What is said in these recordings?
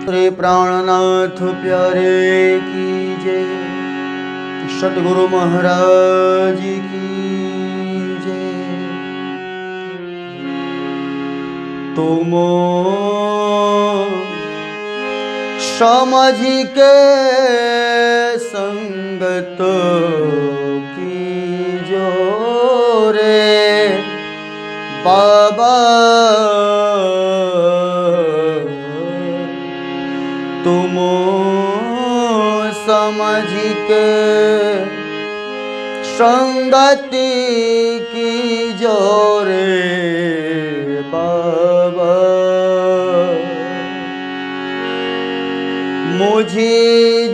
रे प्राणनाथ प्यारे की जय। सतगुरु महाराज की जय। तुम समझ के संगत की जो रे बाबा, तुम समझ के संगति की जो रे बाबा, मुझे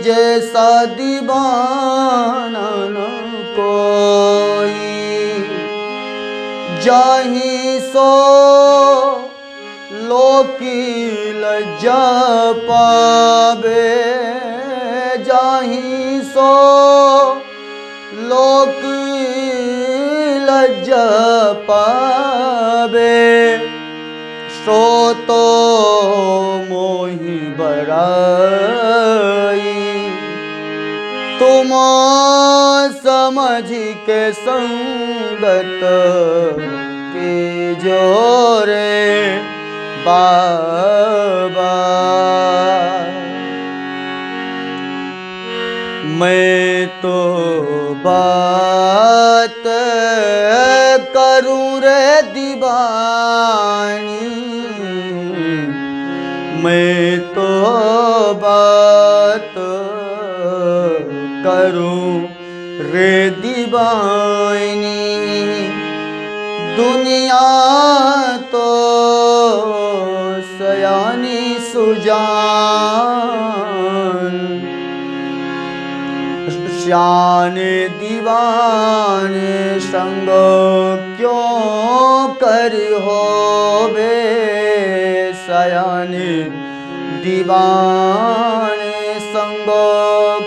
जैसा दीवाना न कोई, जाहि सो लोकी लज्जा पावे, जाहि सो लोकी लज्जा पावे, सो तो मोहि बड़ाई। तुम समझ के संगत की जोरे बाबा, मैं तो बात करूं रे दीवानी, मैं तो बात करूं रे दीवानी। दुनिया तो सयानी सुजान, श्याने दीवाने संग क्यों कर होवे, सयाने दीवाने संग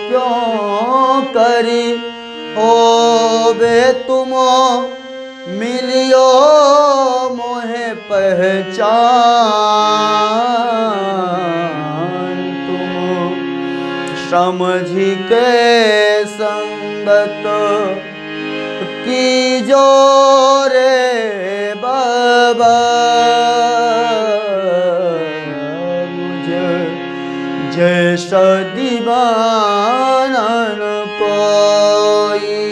क्यों करी होवे। तुम मिलियो मोहे पहचान, तुम समझ के संगत की जो रे बाबा, मुझे जैसा दीवाना न कोई।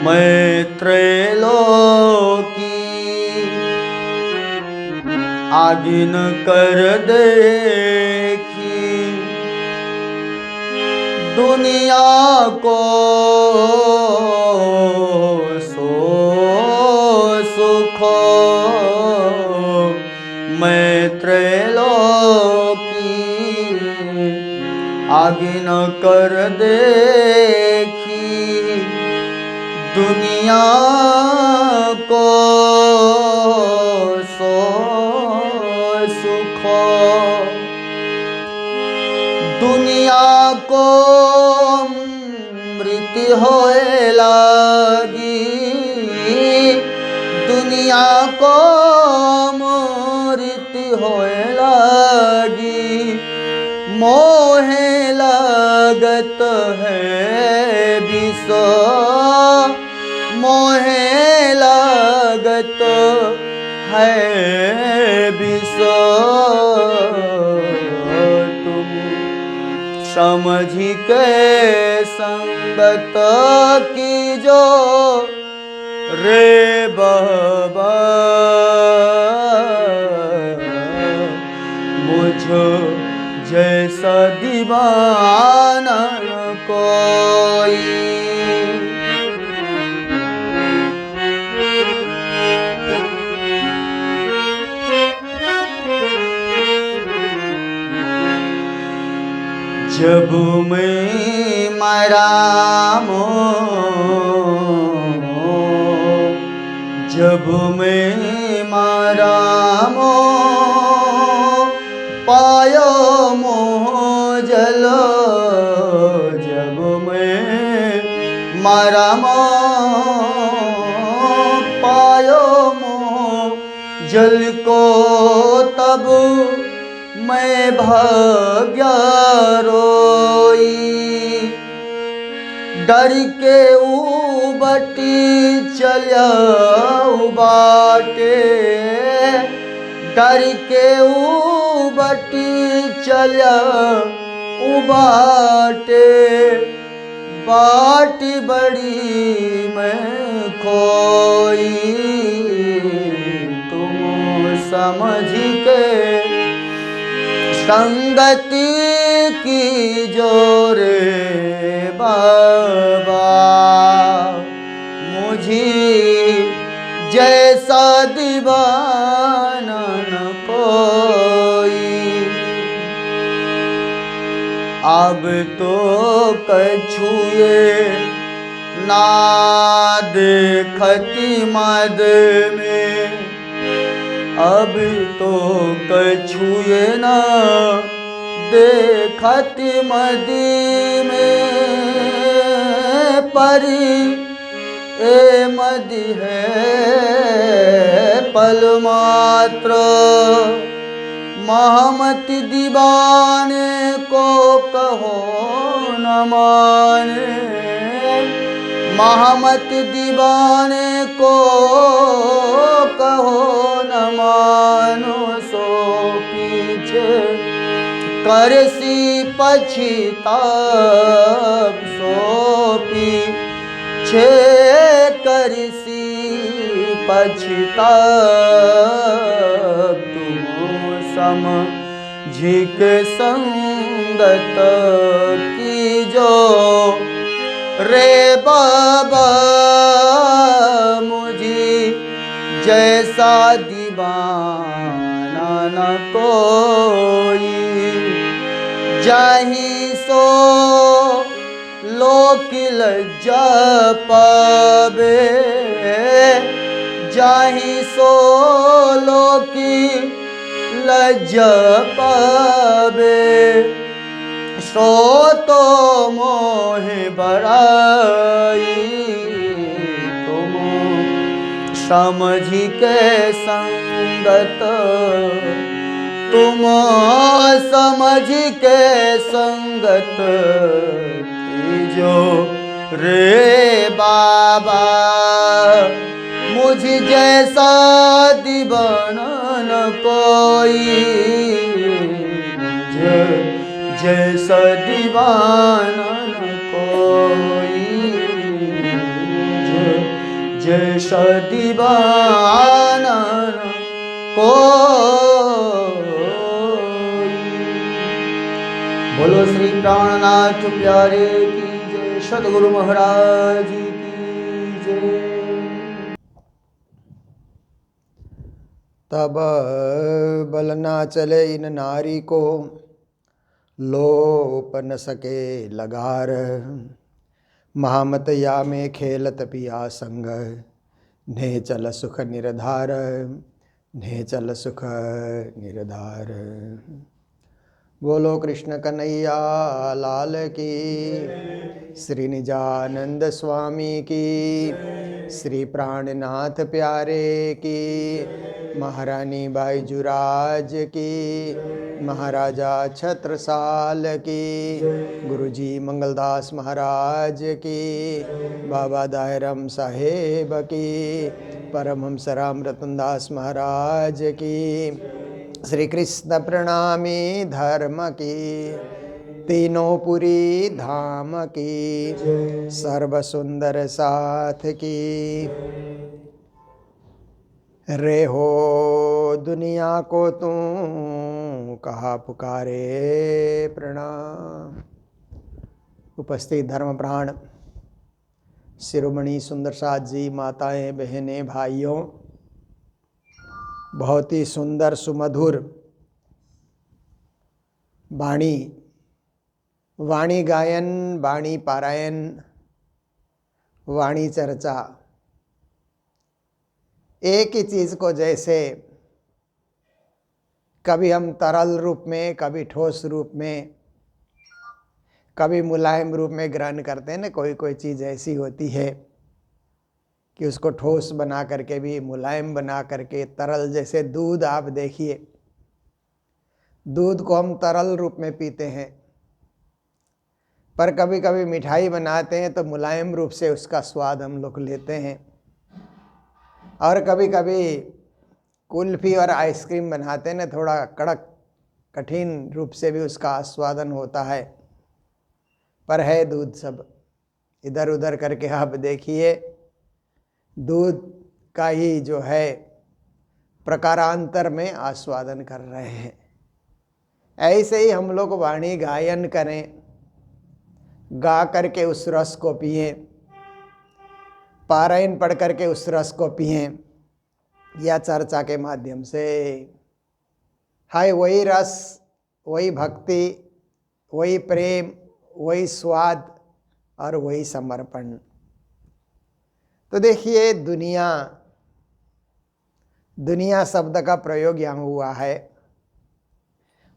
मैं त्रैलोकी आगिन कर देखी, दुनिया को सो सुख, मैं त्रैलोकी आगिन कर देखी, दुनिया को सो सुख, दुनिया को मृत्यु होए लागी, दुनिया को मृत्यु होए लागी, मोहे लागत है विष, मोहे लागत है विष। तुम समझ के संगत की जो रे बाबा, मुझ जैसा दीवाना कोई। जब मैं मरा मो, जब मैं मरा मो, पायो मोह जल, जब मैं मरा मो, पायो मोह जल को तब मैं भाग्या रोई, डर के उबटी चल्या बाटे, डर के उबटी चल्या बाटे, बाट बड़ी मैं खोई, तुम समझ के संगति की जोरे बाबा, मुझे जैसा दीवाना न कोई। अब तो कछुए ना देखती मद में, अब तो कछुए ना देखती मदी में, परी ए मदी है पल मात्र, महमति दीवाने को कहो न माने, महमति दीवाने को कहो न मानो, सो पीछे करसी पछताप, सो पीछे करसी पछताप, तुम समझ के संगत की जो रे बाबा, मुझे जैसा दीवाना न कोई। जाहि सो लोक लज्जा पावे, जाहि सो लोक लज्जा पावे, सो तो मोह बड़ाई, तुम समझ के संगत, तुम समझ के संगत जो रे बाबा, मुझ जैसा दीवाना न कोई, जैसा दीवाना न कोई, जैसा दीवाना न कोई। बोलो श्री प्राणनाथ प्यारे की जय, सद्गुरु महाराज की जय। तब बल ना चले इन नारी को, लोप न सके लगार, महामत या में खेलत पिया संग, ने चल सुख निर्धार, ने चल सुख निर्धार। बोलो कृष्ण कन्हैया लाल की, श्री निजानंद स्वामी की, श्री प्राणनाथ प्यारे की, महारानी बाईजुराज की, महाराजा छत्रसाल की, गुरुजी मंगलदास महाराज की, बाबा दायरम साहेब की, परमहंस राम रतनदास महाराज की, श्री कृष्ण प्रणामी धर्म की, तीनों पुरी धाम की, सर्व सुंदर साथ की। रे हो दुनिया को तू कहा पुकारे प्रणाम। उपस्थित धर्म प्राण शिरोमणि सुंदर साथ जी, माताएं, बहनें, भाइयों, बहुत ही सुंदर सुमधुर वाणी, वाणी गायन, वाणी पारायण, वाणी चर्चा, एक ही चीज को जैसे कभी हम तरल रूप में, कभी ठोस रूप में, कभी मुलायम रूप में ग्रहण करते हैं ना। कोई कोई चीज़ ऐसी होती है कि उसको ठोस बना करके भी, मुलायम बना करके, तरल, जैसे दूध आप देखिए, दूध को हम तरल रूप में पीते हैं, पर कभी कभी मिठाई बनाते हैं तो मुलायम रूप से उसका स्वाद हम लोग लेते हैं, और कभी कभी कुल्फी और आइसक्रीम बनाते हैं ना, थोड़ा कड़क कठिन रूप से भी उसका आस्वादन होता है, पर है दूध सब। इधर उधर करके आप देखिए, दूध का ही जो है प्रकारांतर में आस्वादन कर रहे हैं। ऐसे ही हम लोग वाणी गायन करें, गा करके उस रस को पिए, पारायण पढ़ करके उस रस को पिए, या चर्चा के माध्यम से। हाय वही रस, वही भक्ति, वही प्रेम, वही स्वाद और वही समर्पण। तो देखिए, दुनिया शब्द का प्रयोग यहाँ हुआ है।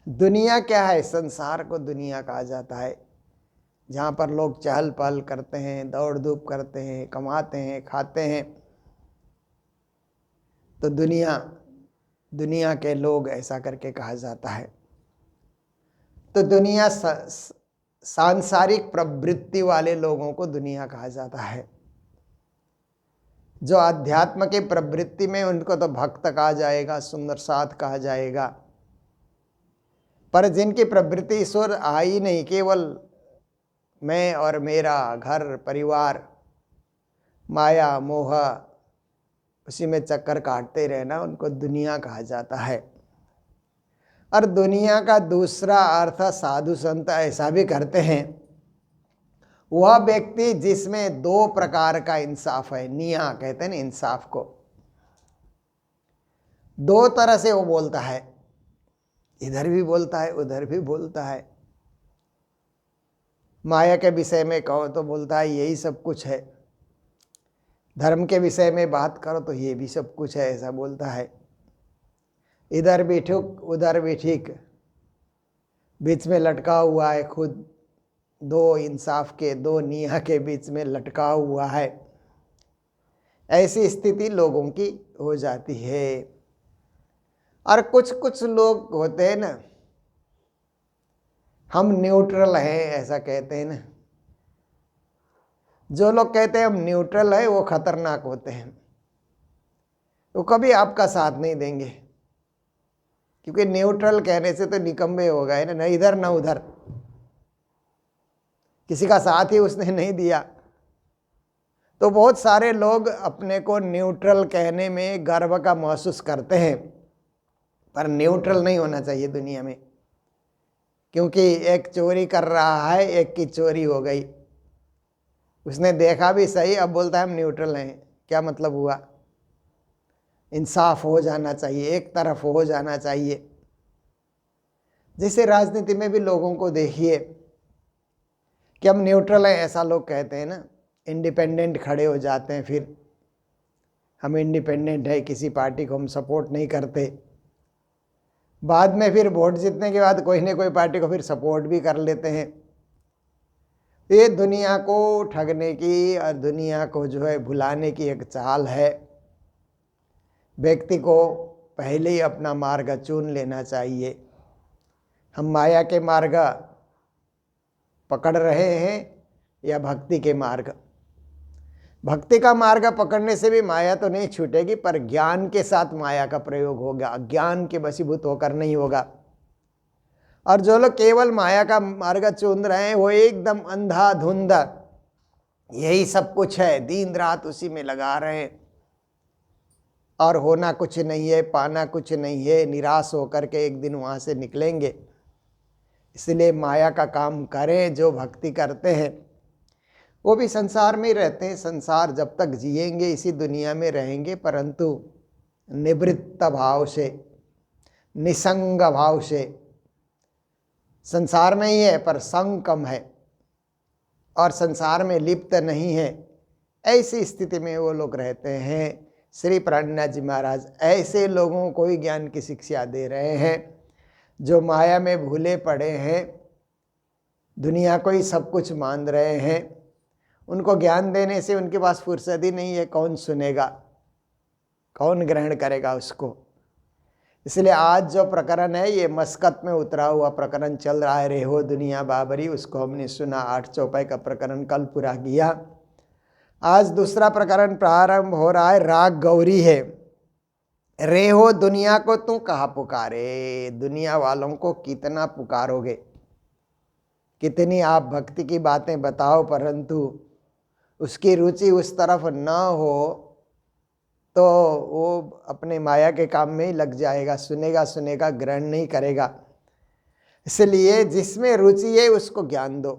दुनिया क्या है? संसार को दुनिया कहा जाता है, जहाँ पर लोग चहल पहल करते हैं, दौड़ धूप करते हैं, कमाते हैं, खाते हैं। तो दुनिया के लोग ऐसा करके कहा जाता है। तो दुनिया सांसारिक प्रवृत्ति वाले लोगों को दुनिया कहा जाता है। जो अध्यात्म के प्रवृत्ति में, उनको तो भक्त कहा जाएगा, सुंदर साथ कहा जाएगा। पर जिनकी प्रवृत्ति ईश्वर आई नहीं, केवल मैं और मेरा घर परिवार, माया मोह, उसी में चक्कर काटते रहना, उनको दुनिया कहा जाता है। और दुनिया का दूसरा अर्थ साधु संत ऐसा भी करते हैं, वह व्यक्ति जिसमें दो प्रकार का इंसाफ है। निया कहते हैं ना इंसाफ को, दो तरह से वो बोलता है, इधर भी बोलता है, उधर भी बोलता है। माया के विषय में कहो तो बोलता है यही सब कुछ है, धर्म के विषय में बात करो तो ये भी सब कुछ है, ऐसा बोलता है। इधर भी ठीक, उधर भी ठीक, बीच में लटका हुआ है खुद, दो इंसाफ के, दो निया के बीच में लटका हुआ है। ऐसी स्थिति लोगों की हो जाती है। और कुछ लोग होते हैं ना, हम न्यूट्रल हैं, ऐसा कहते हैं ना। जो लोग कहते हैं हम न्यूट्रल है, वो खतरनाक होते हैं। वो कभी आपका साथ नहीं देंगे, क्योंकि न्यूट्रल कहने से तो निकम्मे हो गए ना, न इधर न उधर, किसी का साथ ही उसने नहीं दिया। तो बहुत सारे लोग अपने को न्यूट्रल कहने में गर्व का महसूस करते हैं, पर न्यूट्रल नहीं होना चाहिए दुनिया में। क्योंकि एक चोरी कर रहा है, एक की चोरी हो गई, उसने देखा भी सही, अब बोलता है हम न्यूट्रल हैं। क्या मतलब हुआ? इंसाफ हो जाना चाहिए, एक तरफ हो जाना चाहिए। जैसे राजनीति में भी लोगों को देखिए कि हम न्यूट्रल हैं, ऐसा लोग कहते हैं ना, इंडिपेंडेंट खड़े हो जाते हैं, फिर हम इंडिपेंडेंट है, किसी पार्टी को हम सपोर्ट नहीं करते। बाद में फिर वोट जीतने के बाद कोई ना कोई पार्टी को फिर सपोर्ट भी कर लेते हैं। ये दुनिया को ठगने की और दुनिया को जो है भुलाने की एक चाल है। व्यक्ति को पहले ही अपना मार्ग चुन लेना चाहिए। हम माया के मार्ग पकड़ रहे हैं या भक्ति के मार्ग? भक्ति का मार्ग पकड़ने से भी माया तो नहीं छूटेगी, पर ज्ञान के साथ माया का प्रयोग होगा, ज्ञान के वशीभूत होकर नहीं होगा। और जो लोग केवल माया का मार्ग चुन रहे हैं, वो एकदम अंधाधुंध यही सब कुछ है, दिन रात उसी में लगा रहे हैं, और होना कुछ नहीं है, पाना कुछ नहीं है, निराश होकर के एक दिन वहाँ से निकलेंगे। इसलिए माया का काम करें। जो भक्ति करते हैं वो भी संसार में ही रहते हैं, संसार जब तक जिएंगे इसी दुनिया में रहेंगे, परंतु निवृत्त भाव से, निसंग भाव से। संसार में ही है पर संग कम है, और संसार में लिप्त नहीं है। ऐसी स्थिति में वो लोग रहते हैं। श्री प्राणनाथ जी महाराज ऐसे लोगों को ही ज्ञान की शिक्षा दे रहे हैं, जो माया में भूले पड़े हैं, दुनिया को ही सब कुछ मान रहे हैं। उनको ज्ञान देने से उनके पास फुर्सत ही नहीं है। कौन सुनेगा, कौन ग्रहण करेगा उसको। इसलिए आज जो प्रकरण है ये मस्कत में उतरा हुआ प्रकरण चल रहा है, रेहो दुनिया बाबरी, उसको हमने सुना। 8 चौपाई का प्रकरण कल पूरा किया। आज दूसरा प्रकरण प्रारंभ हो रहा है, राग गौरी है। रेहो दुनिया को तू कहाँ पुकारे, दुनिया वालों को कितना पुकारोगे, कितनी आप भक्ति की बातें बताओ, परंतु उसकी रुचि उस तरफ न हो तो वो अपने माया के काम में ही लग जाएगा, सुनेगा ग्रहण नहीं करेगा। इसलिए जिसमें रुचि है उसको ज्ञान दो,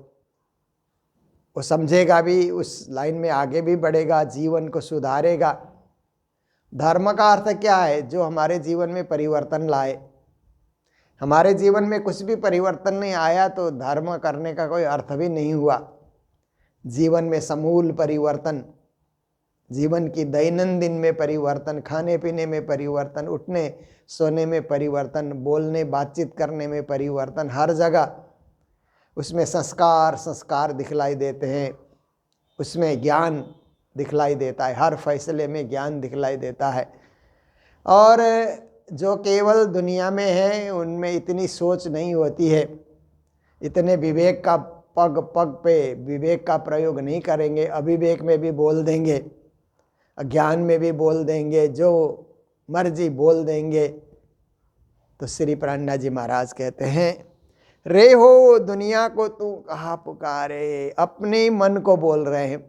वो समझेगा भी, उस लाइन में आगे भी बढ़ेगा, जीवन को सुधारेगा। धर्म का अर्थ क्या है? जो हमारे जीवन में परिवर्तन लाए। हमारे जीवन में कुछ भी परिवर्तन नहीं आया तो धर्म करने का कोई अर्थ भी नहीं हुआ। जीवन में समूल परिवर्तन, जीवन की दैनंदिन में परिवर्तन, खाने पीने में परिवर्तन, उठने सोने में परिवर्तन, बोलने बातचीत करने में परिवर्तन, हर जगह उसमें संस्कार दिखलाई देते हैं, उसमें ज्ञान दिखलाई देता है, हर फैसले में ज्ञान दिखलाई देता है। और जो केवल दुनिया में है उनमें इतनी सोच नहीं होती है, इतने विवेक का पग पग पे विवेक का प्रयोग नहीं करेंगे, अविवेक में भी बोल देंगे, अज्ञान में भी बोल देंगे, जो मर्जी बोल देंगे। तो श्री प्राणनाथ जी महाराज कहते हैं, रे हो दुनिया को तू कहाँ पुकारे। अपने मन को बोल रहे हैं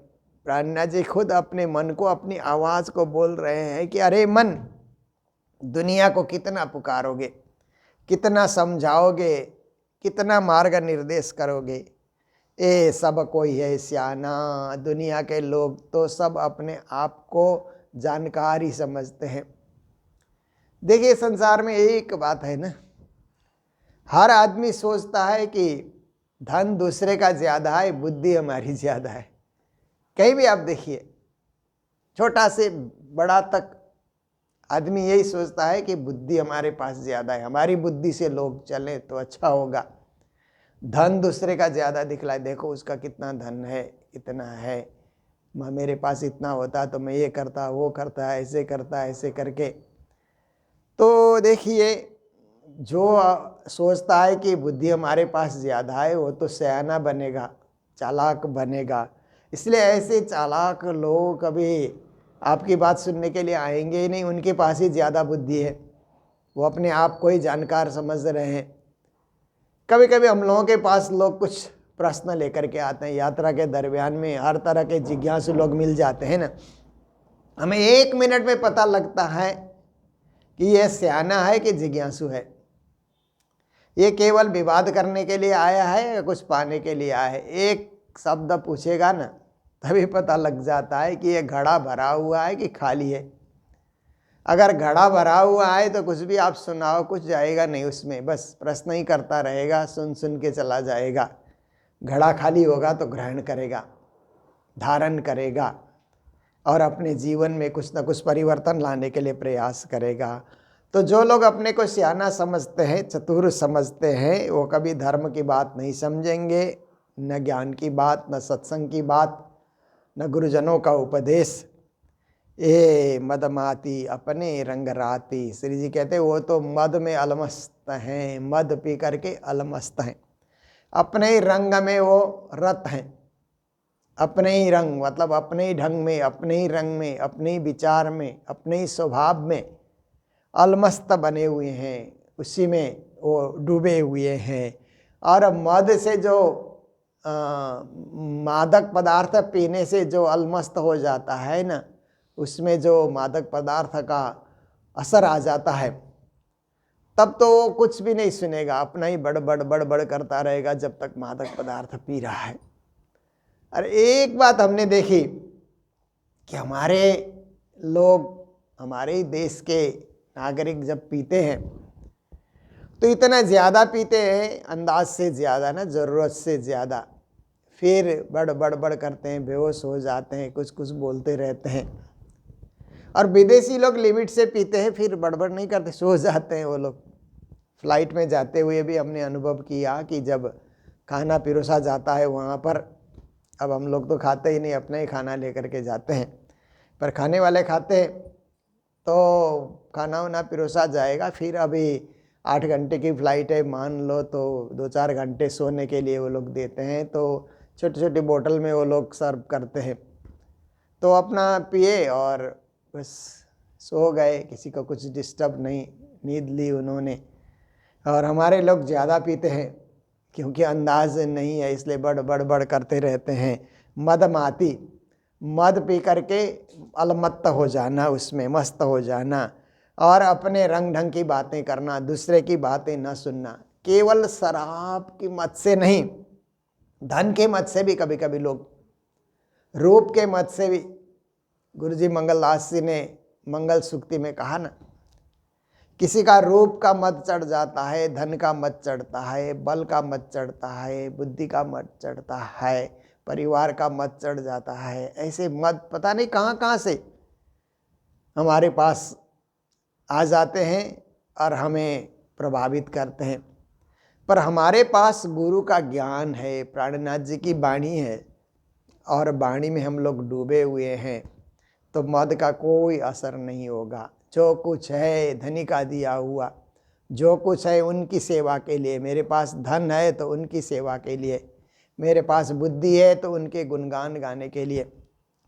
प्राणनाथ जी, खुद अपने मन को, अपनी आवाज़ को बोल रहे हैं कि अरे मन, दुनिया को कितना पुकारोगे, कितना समझाओगे, कितना मार्ग निर्देश करोगे। ए सब कोई है सियाना, दुनिया के लोग तो सब अपने आप को जानकार ही समझते हैं। देखिए संसार में एक बात है ना, हर आदमी सोचता है कि धन दूसरे का ज़्यादा है, बुद्धि हमारी ज़्यादा है। कहीं भी आप देखिए, छोटा से बड़ा तक आदमी यही सोचता है कि बुद्धि हमारे पास ज़्यादा है, हमारी बुद्धि से लोग चलें तो अच्छा होगा। धन दूसरे का ज़्यादा दिखलाए, देखो उसका कितना धन है, इतना है, मेरे पास इतना होता तो मैं ये करता, वो करता, ऐसे करता, ऐसे करके। तो देखिए, जो सोचता है कि बुद्धि हमारे पास ज़्यादा है वो तो सयाना बनेगा, चालाक बनेगा। इसलिए ऐसे चालाक लोग कभी आपकी बात सुनने के लिए आएंगे ही नहीं, उनके पास ही ज़्यादा बुद्धि है, वो अपने आप को ही जानकार समझ रहे हैं। कभी कभी हम लोगों के पास लोग कुछ प्रश्न लेकर के आते हैं, यात्रा के दरमियान में हर तरह के जिज्ञासु लोग मिल जाते हैं ना, हमें 1 मिनट में पता लगता है कि यह सियाना है कि जिज्ञासु है, ये केवल विवाद करने के लिए आया है या कुछ पाने के लिए आया है। एक शब्द पूछेगा ना तभी पता लग जाता है कि ये घड़ा भरा हुआ है कि खाली है। अगर घड़ा भरा हुआ है तो कुछ भी आप सुनाओ कुछ जाएगा नहीं उसमें, बस प्रश्न ही करता रहेगा, सुन सुन के चला जाएगा। घड़ा खाली होगा तो ग्रहण करेगा, धारण करेगा और अपने जीवन में कुछ न कुछ परिवर्तन लाने के लिए प्रयास करेगा। तो जो लोग अपने को सियाना समझते हैं, चतुर समझते हैं, वो कभी धर्म की बात नहीं समझेंगे, न ज्ञान की बात, न सत्संग की बात, न गुरुजनों का उपदेश। ए मदमाती अपने रंग राती, श्री जी कहते वो तो मद में अलमस्त हैं, मद पी करके अलमस्त हैं, अपने ही रंग में वो रत हैं। अपने ही रंग मतलब अपने ही ढंग में, अपने ही रंग में, अपने ही विचार में, अपने ही स्वभाव में अलमस्त बने हुए हैं, उसी में वो डूबे हुए हैं। और मद से जो मादक पदार्थ पीने से जो अलमस्त हो जाता है ना, उसमें जो मादक पदार्थ का असर आ जाता है, तब तो वो कुछ भी नहीं सुनेगा, अपना ही बड़ करता रहेगा जब तक मादक पदार्थ पी रहा है। और एक बात हमने देखी कि हमारे लोग, हमारे देश के नागरिक जब पीते हैं तो इतना ज़्यादा पीते हैं, अंदाज से ज़्यादा ना, ज़रूरत से ज़्यादा, फिर बड़ करते हैं, बेहोश हो जाते हैं, कुछ कुछ बोलते रहते हैं। और विदेशी लोग लिमिट से पीते हैं, फिर बड़बड़ नहीं करते, सो जाते हैं वो लोग। फ्लाइट में जाते हुए भी हमने अनुभव किया कि जब खाना पिरोसा जाता है वहाँ पर अब हम लोग तो खाते ही नहीं, अपना ही खाना लेकर के जाते हैं, पर खाने वाले खाते हैं तो खाना वाना पिरोसा जाएगा। फिर अभी 8 घंटे की फ़्लाइट है मान लो, तो 2-4 घंटे सोने के लिए वो लोग देते हैं, तो छोटी छोटी बोतल में वो लोग सर्व करते हैं। तो अपना पिए और बस सो गए, किसी को कुछ डिस्टर्ब नहीं, नींद ली उन्होंने। और हमारे लोग ज़्यादा पीते हैं क्योंकि अंदाज नहीं है, इसलिए बड़ करते रहते हैं। मदमाती, मद पी करके अलमत्त हो जाना, उसमें मस्त हो जाना और अपने रंग ढंग की बातें करना, दूसरे की बातें न सुनना। केवल शराब की मद से नहीं, धन के मद से भी कभी कभी लोग, रूप के मद से भी। गुरु जी मंगलदास जी ने मंगल सूक्ति में कहा ना, किसी का रूप का मद चढ़ जाता है, धन का मद चढ़ता है, बल का मद चढ़ता है, बुद्धि का मद चढ़ता है, परिवार का मद चढ़ जाता है। ऐसे मद पता नहीं कहाँ कहाँ से हमारे पास आ जाते हैं और हमें प्रभावित करते हैं। पर हमारे पास गुरु का ज्ञान है, प्राणनाथ जी की वाणी है और वाणी में हम लोग डूबे हुए हैं, तो मद का कोई असर नहीं होगा। जो कुछ है धनी का दिया हुआ, जो कुछ है उनकी सेवा के लिए। मेरे पास धन है तो उनकी सेवा के लिए, मेरे पास बुद्धि है तो उनके गुणगान गाने के लिए,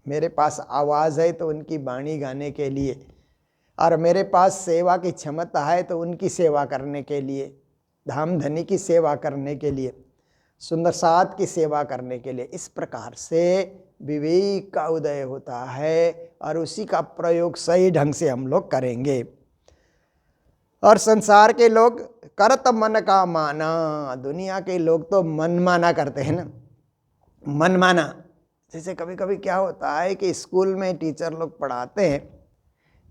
मेरे पास आवाज़ है तो उनकी वाणी गाने के लिए, और मेरे पास सेवा की क्षमता है तो उनकी सेवा करने के लिए, धाम धनी की सेवा करने के लिए, सुंदर साथ की सेवा करने के लिए। इस प्रकार से विवेक का उदय होता है और उसी का प्रयोग सही ढंग से हम लोग करेंगे। और संसार के लोग करत मन का माना, दुनिया के लोग तो मन माना करते हैं ना, मन माना। जैसे कभी कभी क्या होता है कि स्कूल में टीचर लोग पढ़ाते हैं,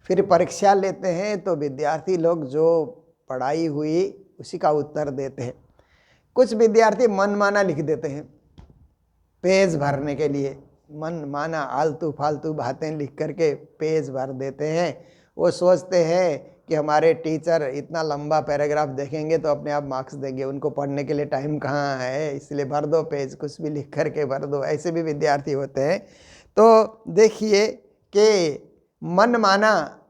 फिर परीक्षा लेते हैं तो विद्यार्थी लोग जो पढ़ाई हुई उसी का उत्तर देते हैं। कुछ विद्यार्थी मन माना लिख देते हैं पेज भरने के लिए, मन माना आलतू फालतू बातें लिख करके पेज भर देते हैं। वो सोचते हैं कि हमारे टीचर इतना लंबा पैराग्राफ देखेंगे तो अपने आप मार्क्स देंगे, उनको पढ़ने के लिए टाइम कहाँ है, इसलिए भर दो पेज, कुछ भी लिख करके भर दो। ऐसे भी विद्यार्थी होते हैं। तो देखिए कि मन माना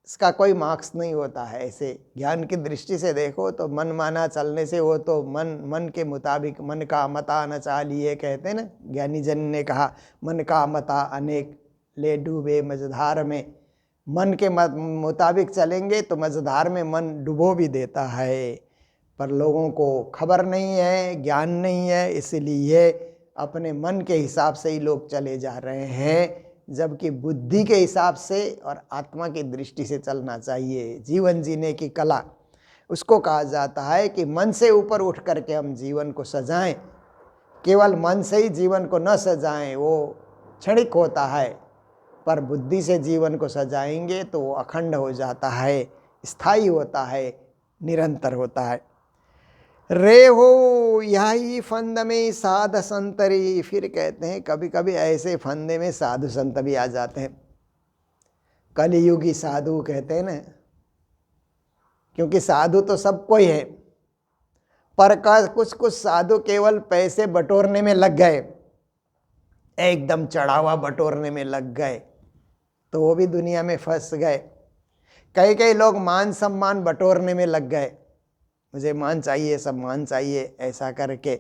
इसका कोई मार्क्स नहीं होता है। ऐसे ज्ञान की दृष्टि से देखो तो मन माना चलने से वो तो मन के मुताबिक, मन का मता न चालिए, कहते हैं ना, ज्ञानी जन ने कहा, मन का मता अनेक ले डूबे मझधार में। मन के मुताबिक चलेंगे तो मझधार में मन डुबो भी देता है। पर लोगों को खबर नहीं है, ज्ञान नहीं है, इसलिए अपने मन के हिसाब से ही लोग चले जा रहे हैं, जबकि बुद्धि के हिसाब से और आत्मा की दृष्टि से चलना चाहिए। जीवन जीने की कला उसको कहा जाता है कि मन से ऊपर उठ करके हम जीवन को सजाएं। केवल मन से ही जीवन को न सजाएं, वो क्षणिक होता है, पर बुद्धि से जीवन को सजाएंगे तो वो अखंड हो जाता है, स्थायी होता है, निरंतर होता है। रे हो यही फंद में साध संतरी। फिर कहते हैं कभी कभी ऐसे फंदे में साधु संत भी आ जाते हैं, कलियुगी साधु कहते हैं ना, क्योंकि साधु तो सब कोई है, पर कुछ कुछ साधु केवल पैसे बटोरने में लग गए, एकदम चढ़ावा बटोरने में लग गए, तो वो भी दुनिया में फंस गए। कई लोग मान सम्मान बटोरने में लग गए, मुझे मान चाहिए, सम्मान चाहिए, ऐसा करके।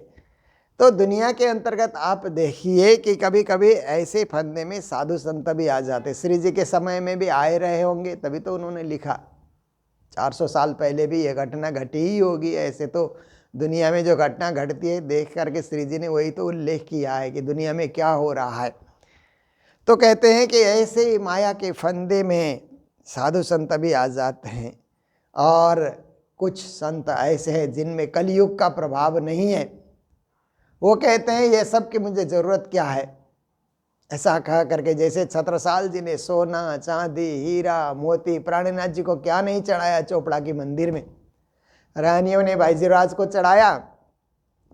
तो दुनिया के अंतर्गत आप देखिए कि कभी कभी ऐसे फंदे में साधु संत भी आ जाते। श्री जी के समय में भी आए रहे होंगे, तभी तो उन्होंने लिखा। 400 साल पहले भी ये घटना घटी ही होगी। ऐसे तो दुनिया में जो घटना घटती है देख करके श्री जी ने वही तो उल्लेख किया है कि दुनिया में क्या हो रहा है। तो कहते हैं कि ऐसे माया के फंदे में साधु संत भी आ जाते हैं, और कुछ संत ऐसे हैं जिनमें कलयुग का प्रभाव नहीं है। वो कहते हैं ये सब की मुझे ज़रूरत क्या है, ऐसा कहा करके। जैसे छत्रसाल जी ने सोना चांदी हीरा मोती प्राणनाथ जी को क्या नहीं चढ़ाया चोपड़ा की मंदिर में। रानियों ने भाईजीराज को चढ़ाया,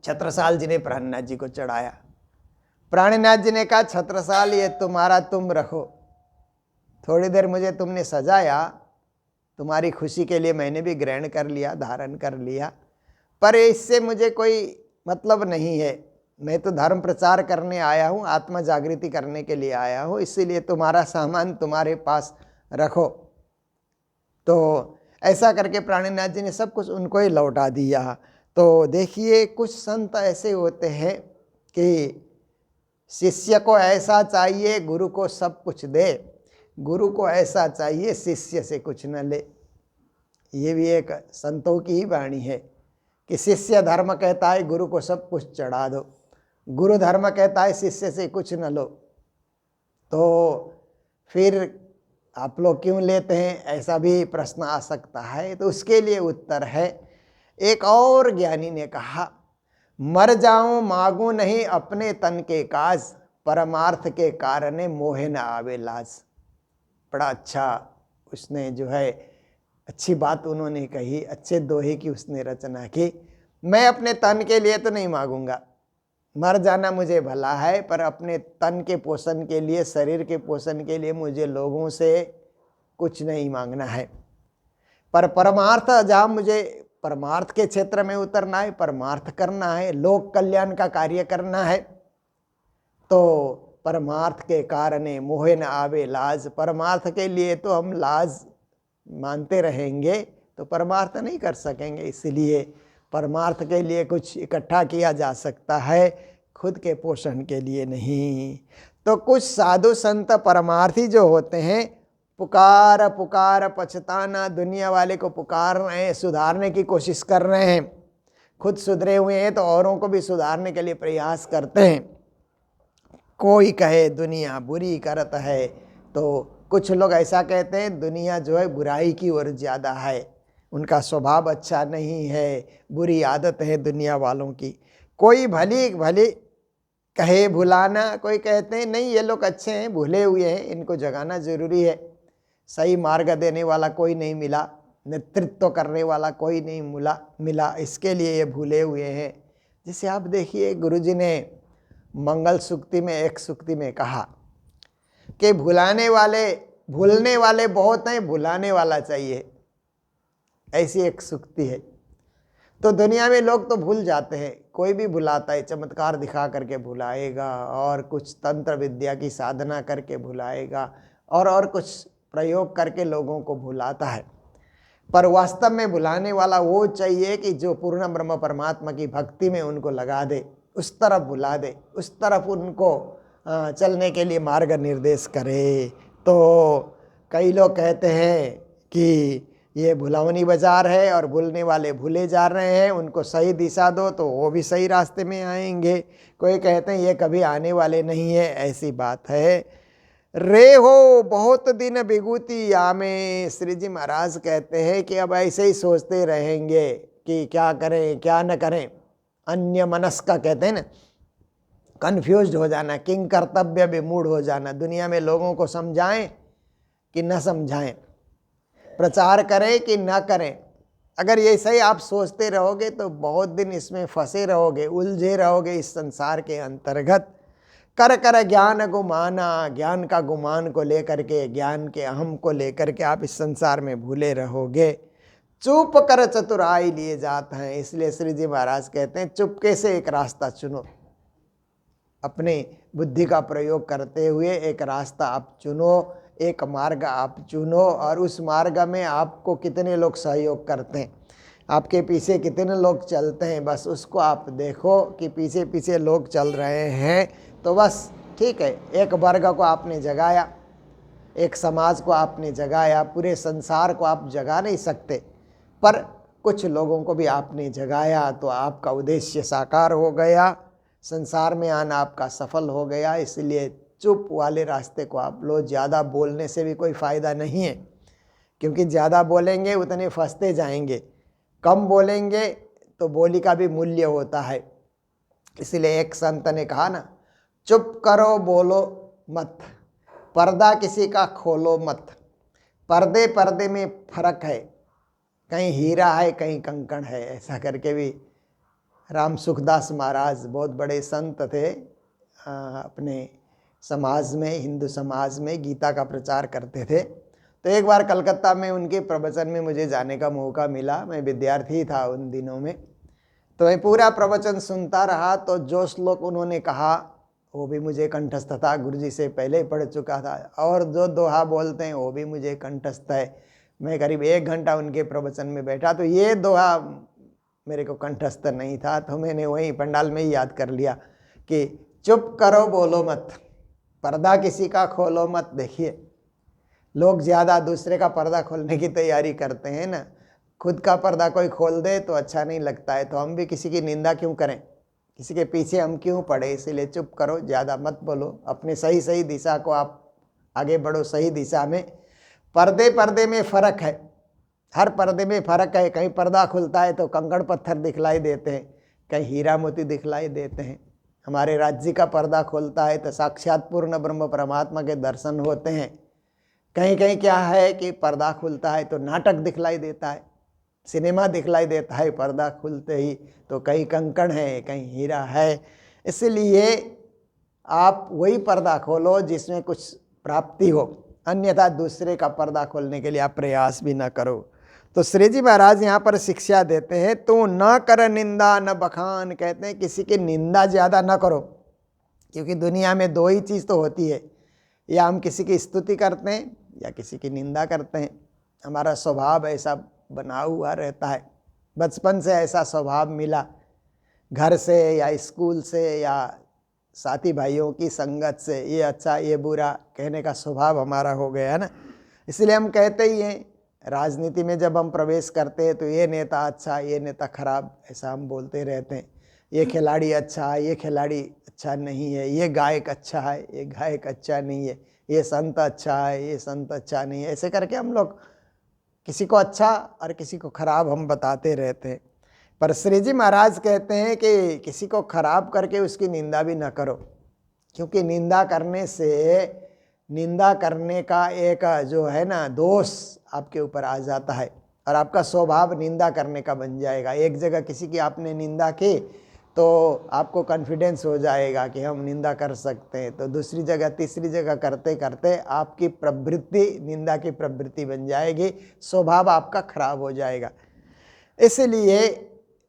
छत्रसाल जी ने प्राणनाथ जी को चढ़ाया। प्राणनाथ जी ने कहा छत्रसाल ये तुम्हारा तुम रखो, थोड़ी देर मुझे तुमने सजाया, तुम्हारी खुशी के लिए मैंने भी ग्रहण कर लिया, धारण कर लिया, पर इससे मुझे कोई मतलब नहीं है। मैं तो धर्म प्रचार करने आया हूँ, आत्मा जागृति करने के लिए आया हूँ, इसीलिए तुम्हारा सामान तुम्हारे पास रखो। तो ऐसा करके प्राणीनाथ जी ने सब कुछ उनको ही लौटा दिया। तो देखिए कुछ संत ऐसे होते हैं कि शिष्य को ऐसा चाहिए गुरु को सब कुछ दे, गुरु को ऐसा चाहिए शिष्य से कुछ न ले। ये भी एक संतों की ही वाणी है कि शिष्य धर्म कहता है गुरु को सब कुछ चढ़ा दो, गुरु धर्म कहता है शिष्य से कुछ न लो। तो फिर आप लोग क्यों लेते हैं, ऐसा भी प्रश्न आ सकता है। तो उसके लिए उत्तर है, एक और ज्ञानी ने कहा, मर जाऊं मांगू नहीं अपने तन के काज, परमार्थ के कारण मोहे न आवे लाज। बड़ा अच्छा उसने जो है अच्छी बात उन्होंने कही, अच्छे दोहे की उसने रचना की। मैं अपने तन के लिए तो नहीं मांगूंगा, मर जाना मुझे भला है, पर अपने तन के पोषण के लिए, शरीर के पोषण के लिए मुझे लोगों से कुछ नहीं मांगना है। पर परमार्थ, जहाँ मुझे परमार्थ के क्षेत्र में उतरना है, परमार्थ करना है, लोक कल्याण का कार्य करना है, तो परमार्थ के कारण मोहे न आवे लाज। परमार्थ के लिए तो हम लाज मानते रहेंगे तो परमार्थ नहीं कर सकेंगे। इसलिए परमार्थ के लिए कुछ इकट्ठा किया जा सकता है, खुद के पोषण के लिए नहीं। तो कुछ साधु संत परमार्थी जो होते हैं, पुकार पुकार पछताना, दुनिया वाले को पुकार रहे हैं, सुधारने की कोशिश कर रहे हैं, खुद सुधरे हुए हैं तो औरों को भी सुधारने के लिए प्रयास करते हैं। कोई कहे दुनिया बुरी करत है, तो कुछ लोग ऐसा कहते हैं दुनिया जो है बुराई की ओर ज़्यादा है, उनका स्वभाव अच्छा नहीं है, बुरी आदत है दुनिया वालों की। कोई भली भली कहे भुलाना, कोई कहते हैं नहीं ये लोग अच्छे हैं, भूले हुए हैं, इनको जगाना जरूरी है। सही मार्ग देने वाला कोई नहीं मिला, नेतृत्व करने वाला कोई नहीं मिला, इसके लिए ये भूले हुए हैं। जैसे आप देखिए गुरुजी ने मंगल सूक्ति में एक सूक्ति में कहा कि भुलने वाले बहुत हैं, भुलाने वाला चाहिए, ऐसी एक सूक्ति है। तो दुनिया में लोग तो भूल जाते हैं, कोई भी भुलाता है, चमत्कार दिखा करके भुलाएगा, और कुछ तंत्र विद्या की साधना करके भुलाएगा, और कुछ प्रयोग करके लोगों को भुलाता है। पर वास्तव में भुलाने वाला वो चाहिए कि जो पूर्ण ब्रह्म परमात्मा की भक्ति में उनको लगा दे, उस तरफ भुला दे, उस तरफ उनको चलने के लिए मार्ग निर्देश करे। तो कई लोग कहते हैं कि ये भुलावनी बाजार है और भूलने वाले भूले जा रहे हैं, उनको सही दिशा दो तो वो भी सही रास्ते में आएंगे। कोई कहते हैं ये कभी आने वाले नहीं है, ऐसी बात है। रे हो बहुत दिन विभूति यामे, श्री जी महाराज कहते हैं कि अब ऐसे ही सोचते रहेंगे कि क्या करें क्या न करें, अन्य मनस्क कहते हैं ना, कन्फ्यूज हो जाना, किंग कर्तव्य विमूढ़ हो जाना। दुनिया में लोगों को समझाएं कि न समझाएं, प्रचार करें कि न करें, अगर ये सही आप सोचते रहोगे तो बहुत दिन इसमें फंसे रहोगे, उलझे रहोगे इस संसार के अंतर्गत। कर कर ज्ञान गुमाना, ज्ञान का गुमान को लेकर के, ज्ञान के अहम को लेकर के आप इस संसार में भूले रहोगे। चुप कर चतुराई लिए जाते हैं, इसलिए श्री जी महाराज कहते हैं चुपके से एक रास्ता चुनो, अपने बुद्धि का प्रयोग करते हुए एक रास्ता आप चुनो, एक मार्ग आप चुनो, और उस मार्ग में आपको कितने लोग सहयोग करते हैं, आपके पीछे कितने लोग चलते हैं, बस उसको आप देखो कि पीछे पीछे लोग चल रहे हैं तो बस ठीक है। एक वर्ग को आपने जगाया, एक समाज को आपने जगाया, पूरे संसार को आप जगा नहीं सकते, पर कुछ लोगों को भी आपने जगाया तो आपका उद्देश्य साकार हो गया, संसार में आना आपका सफल हो गया। इसलिए चुप वाले रास्ते को आप लो। ज़्यादा बोलने से भी कोई फ़ायदा नहीं है, क्योंकि ज़्यादा बोलेंगे उतने फंसते जाएंगे, कम बोलेंगे तो बोली का भी मूल्य होता है। इसलिए एक संत ने कहा ना, चुप करो बोलो मत, पर्दा किसी का खोलो मत। पर्दे पर्दे में फर्क है, कहीं हीरा है कहीं कंकड़ है, ऐसा करके भी राम सुखदास महाराज बहुत बड़े संत थे, अपने समाज में, हिंदू समाज में गीता का प्रचार करते थे। तो एक बार कलकत्ता में उनके प्रवचन में मुझे जाने का मौका मिला, मैं विद्यार्थी था उन दिनों में। तो मैं पूरा प्रवचन सुनता रहा, तो जो श्लोक उन्होंने कहा वो भी मुझे कंठस्थ था, गुरुजी से पहले ही पढ़ चुका था, और जो दोहा बोलते हैं वो भी मुझे कंठस्थ है। मैं करीब 1 घंटा उनके प्रवचन में बैठा, तो ये दोहा मेरे को कंठस्थ नहीं था, तो मैंने वहीं पंडाल में ही याद कर लिया कि चुप करो बोलो मत, पर्दा किसी का खोलो मत। देखिए, लोग ज़्यादा दूसरे का पर्दा खोलने की तैयारी करते हैं ना, खुद का पर्दा कोई खोल दे तो अच्छा नहीं लगता है। तो हम भी किसी की निंदा क्यों करें, किसी के पीछे हम क्यों पड़े, इसीलिए चुप करो, ज़्यादा मत बोलो, अपने सही दिशा को आप आगे बढ़ो, सही दिशा में। पर्दे में फ़र्क है, हर पर्दे में फ़र्क है। कहीं पर्दा खुलता है तो कंकड़ पत्थर दिखलाई देते हैं, कहीं हीरा मोती दिखलाई देते हैं। हमारे राज्य का पर्दा खुलता है तो साक्षात पूर्ण ब्रह्म परमात्मा के दर्शन होते हैं। कहीं कहीं क्या है कि पर्दा खुलता है तो नाटक दिखलाई देता है, सिनेमा दिखलाई देता है पर्दा खुलते ही, तो कहीं कंकड़ है कहीं हीरा है। इसलिए आप वही पर्दा खोलो जिसमें कुछ प्राप्ति हो, अन्यथा दूसरे का पर्दा खोलने के लिए आप प्रयास भी न करो। तो श्री जी महाराज यहाँ पर शिक्षा देते हैं, तू न कर निंदा न बखान। कहते हैं किसी की निंदा ज़्यादा न करो, क्योंकि दुनिया में 2 ही चीज़ तो होती है, या हम किसी की स्तुति करते हैं या किसी की निंदा करते हैं। हमारा स्वभाव ऐसा बना हुआ रहता है, बचपन से ऐसा स्वभाव मिला, घर से या स्कूल से या साथी भाइयों की संगत से, ये अच्छा ये बुरा कहने का स्वभाव हमारा हो गया है ना। इसलिए हम कहते ही हैं, राजनीति में जब हम प्रवेश करते हैं तो ये नेता अच्छा, ये नेता खराब, ऐसा हम बोलते रहते हैं। ये खिलाड़ी अच्छा है, ये खिलाड़ी अच्छा नहीं है, ये गायक अच्छा है, ये गायक अच्छा नहीं है, ये संत अच्छा है, ये संत अच्छा नहीं है। ऐसे करके हम लोग किसी को अच्छा और किसी को खराब हम बताते रहते हैं। पर श्री जी महाराज कहते हैं कि किसी को खराब करके उसकी निंदा भी न करो, क्योंकि निंदा करने से, निंदा करने का एक जो है ना दोष आपके ऊपर आ जाता है और आपका स्वभाव निंदा करने का बन जाएगा। एक जगह किसी की आपने निंदा की तो आपको कॉन्फिडेंस हो जाएगा कि हम निंदा कर सकते हैं, तो दूसरी जगह तीसरी जगह करते करते आपकी प्रवृत्ति निंदा की प्रवृत्ति बन जाएगी, स्वभाव आपका खराब हो जाएगा। इसलिए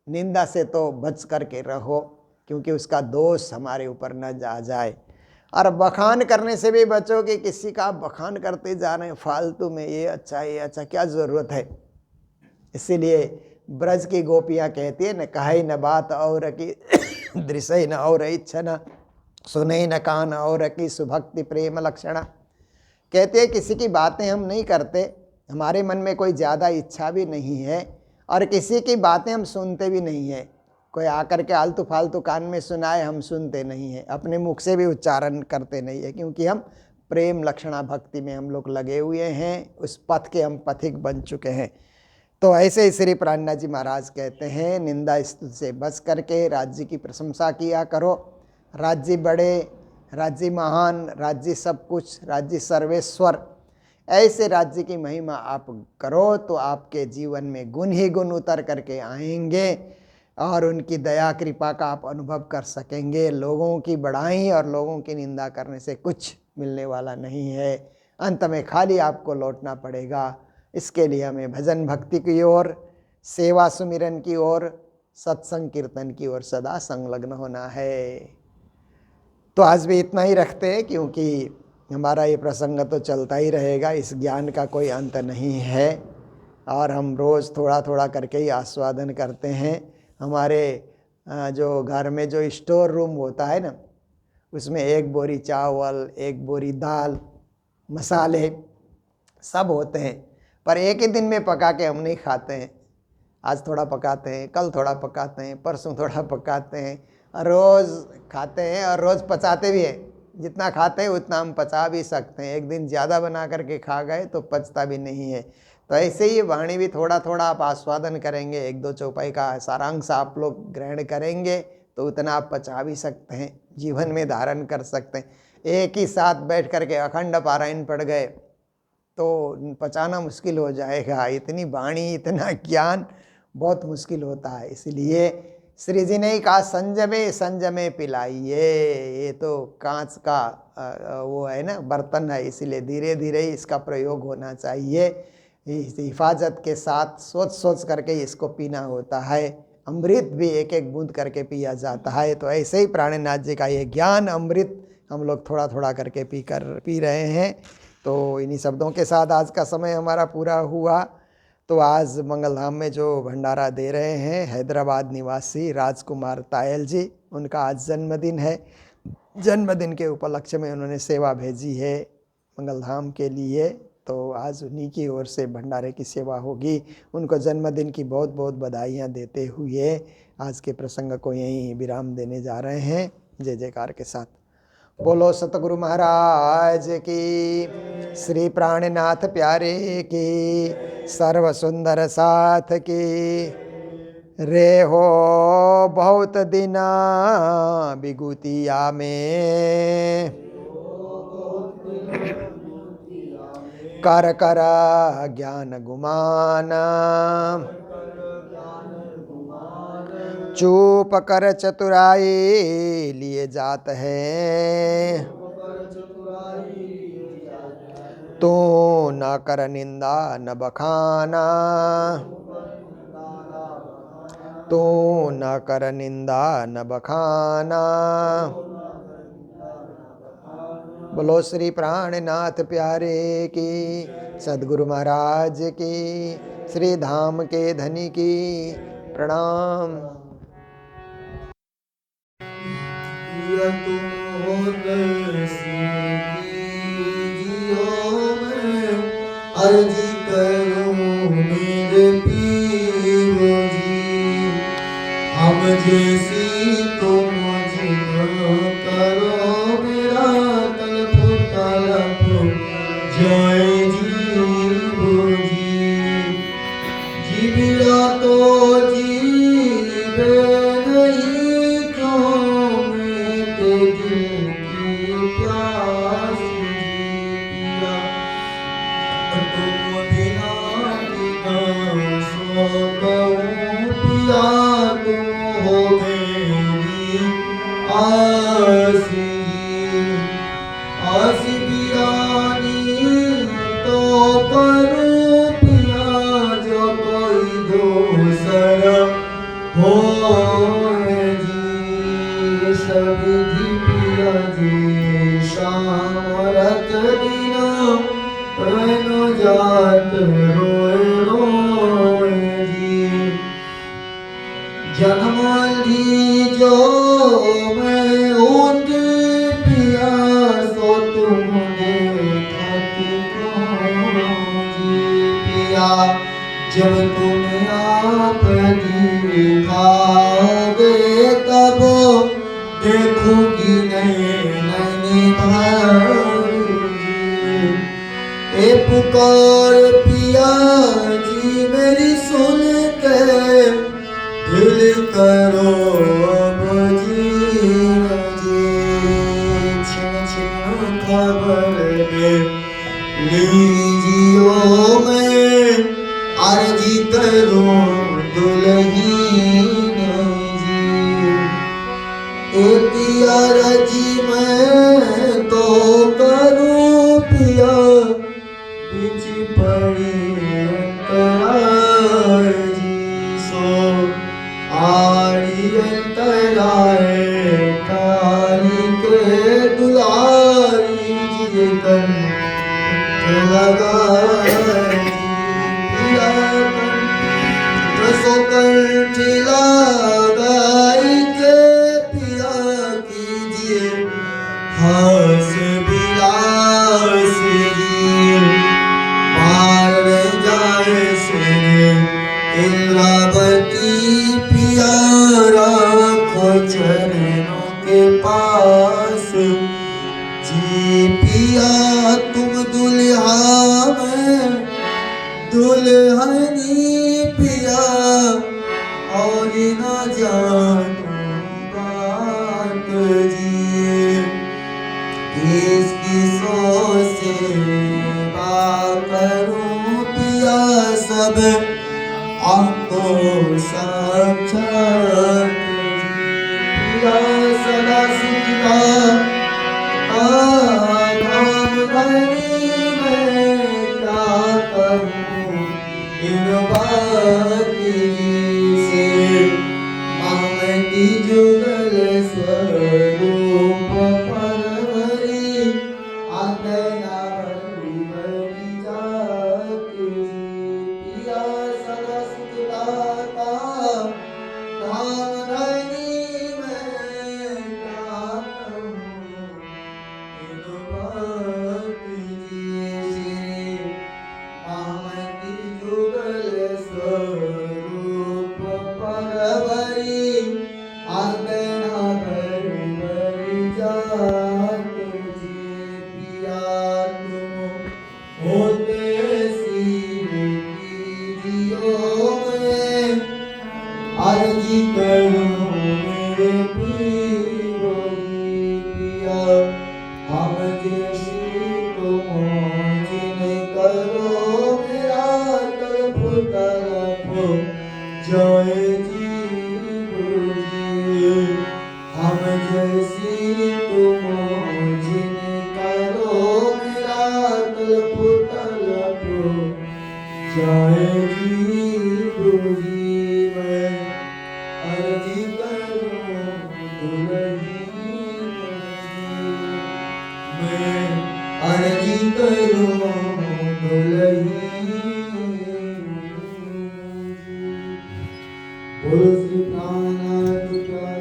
निंदा से तो बच करके रहो, क्योंकि उसका दोष हमारे ऊपर न जा जाए। और बखान करने से भी बचो कि किसी का बखान करते जा रहे हैं फालतू में, ये अच्छा ये अच्छा, क्या ज़रूरत है। इसीलिए ब्रज की गोपियाँ कहती है, न कहे न बात और की दृश्य न और इच्छा, सुने न कान और की सुभक्ति प्रेम लक्षणा। कहते हैं किसी की बातें हम नहीं करते, हमारे मन में कोई ज़्यादा इच्छा भी नहीं है, और किसी की बातें हम सुनते भी नहीं हैं। कोई आकर के आलतू फालतू कान में सुनाए, हम सुनते नहीं हैं, अपने मुख से भी उच्चारण करते नहीं है, क्योंकि हम प्रेम लक्षणा भक्ति में हम लोग लगे हुए हैं, उस पथ के हम पथिक बन चुके हैं। तो ऐसे ही श्री प्राणनाथ जी महाराज कहते हैं, निंदा स्तुति से बच करके राज्य की प्रशंसा किया करो। राज्य बड़े, राज्य महान, राज्य सब कुछ, राज्य सर्वेश्वर, ऐसे राज्य की महिमा आप करो तो आपके जीवन में गुण ही गुण उतर करके आएंगे और उनकी दया कृपा का आप अनुभव कर सकेंगे। लोगों की बड़ाई और लोगों की निंदा करने से कुछ मिलने वाला नहीं है, अंत में खाली आपको लौटना पड़ेगा। इसके लिए हमें भजन भक्ति की ओर, सेवा सुमिरन की ओर, सत्संग कीर्तन की ओर सदा संलग्न होना है। तो आज भी इतना ही रखते हैं, क्योंकि हमारा ये प्रसंग तो चलता ही रहेगा, इस ज्ञान का कोई अंत नहीं है और हम रोज़ थोड़ा थोड़ा करके ही आस्वादन करते हैं। हमारे जो घर में जो स्टोर रूम होता है ना, उसमें 1 बोरी चावल, 1 बोरी दाल, मसाले सब होते हैं, पर एक ही दिन में पका के हम नहीं खाते हैं। आज थोड़ा पकाते हैं, कल थोड़ा पकाते हैं, परसों थोड़ा पकाते हैं, रोज़ खाते हैं और रोज़ पचाते भी हैं। जितना खाते हैं उतना हम पचा भी सकते हैं, एक दिन ज़्यादा बना करके खा गए तो पचता भी नहीं है। तो ऐसे ही वाणी भी थोड़ा थोड़ा आप आस्वादन करेंगे, 1-2 चौपाई का सारांश आप लोग ग्रहण करेंगे तो उतना आप पचा भी सकते हैं, जीवन में धारण कर सकते हैं। एक ही साथ बैठ करके अखंड पारायण पढ़ गए तो पचाना मुश्किल हो जाएगा, इतनी वाणी इतना ज्ञान बहुत मुश्किल होता है। इसलिए श्री जी ने कहा संजमे संजमे पिलाइए। ये तो कांच का वो है ना बर्तन है, इसीलिए धीरे धीरे ही इसका प्रयोग होना चाहिए, हिफाजत के साथ सोच सोच करके इसको पीना होता है। अमृत भी एक एक बूंद करके पिया जाता है। तो ऐसे ही प्राणनाथ जी का ये ज्ञान अमृत हम लोग थोड़ा थोड़ा करके पी रहे हैं। तो इन्हीं शब्दों के साथ आज का समय हमारा पूरा हुआ। तो आज मंगलधाम में जो भंडारा दे रहे हैं हैदराबाद निवासी राजकुमार तायल जी, उनका आज जन्मदिन है। जन्मदिन के उपलक्ष्य में उन्होंने सेवा भेजी है मंगलधाम के लिए। तो आज उन्हीं की ओर से भंडारे की सेवा होगी। उनको जन्मदिन की बहुत बहुत बधाइयाँ देते हुए आज के प्रसंग को यहीं विराम देने जा रहे हैं। जय जयकार के साथ बोलो सतगुरु महाराज की, श्री प्राणनाथ प्यारे की, सर्व सुंदर साथ की। रे हो बहुत दिना विगुतिया में, कर कर ज्ञान गुमाना, चूप कर चतुराई लिए जात है। तू न कर निंदा न बखाना, तू न कर निंदा न बखाना। बोलो श्री प्राणनाथ प्यारे की, सद्गुरु महाराज की, श्री धाम के धनी की प्रणाम। तुम हो अर्जी करूं मेरे पीरो जी, हम जैसी तुम करो मेरा तलप जय जीवो जी। जीविया तो जीवे नहीं क्यों मेरे दिल की प्यास जीविया, तुम बिना सो कहूँ पिया तुम हो मेरी आस जी। आस बिरानी तो करूँ पिया जो कोई दूसरा हो जी। सभी पिया जी शाम रात दिना रहनो जात रोए रोए जी। जन्म ली जो मैं ऊँट पिया सो तुमने खाती जी पिया। जब तुम आप दिखाओगे तब देखूंगी नैनी भर जी। ए पुकार पिया जी मेरी सुन के दिल करो मुझे छिन छिन खबर लीजियो मैं अर्जी करूं दुल्हीन जी। ए पिया रजी मैं तो करूं पिया बिच पड़ी अंतरार जी। सो आड़ी अंतराए तारी के दुलारी जी कर लगा पिया रसो कंठ लगाई के पिया कीजिए हास विलास जी। पार जाए से इंद्रावती पिया राखो चरणों के पास जी। पिया तुम दुल्हा में दुल्हनी पिया और न जानू बात जी। इसकी सो सेवा करूं पिया सब आपको साक्षात पिया सदा सुखदा धाम धनी मैं क्या करूं इन बाती से। की जुगल स्वरूप परवरी आंगना भरी भरी जात जी पिया सदा सुख दाता धाम धनी मैं गाता हूँ इन बात जी श्री मामती जुगल स्वरूप परवरी आंगना भरी भरी जात जी पिया तुम होते सिर कीजियो मैं अर्जी करूं मेरे पीरोगी पिया हम जैसी तुम जिन करो मेरा तड़प तड़प जय जी गुरुजी हम जैसी तुम जिन करो मेरा तड़प तड़प जय जी गुरुजी मैं अर्जी करूं दुलही मैं अर्जी करूं दुलही बोलो श्री प्राणनाथ प्यारे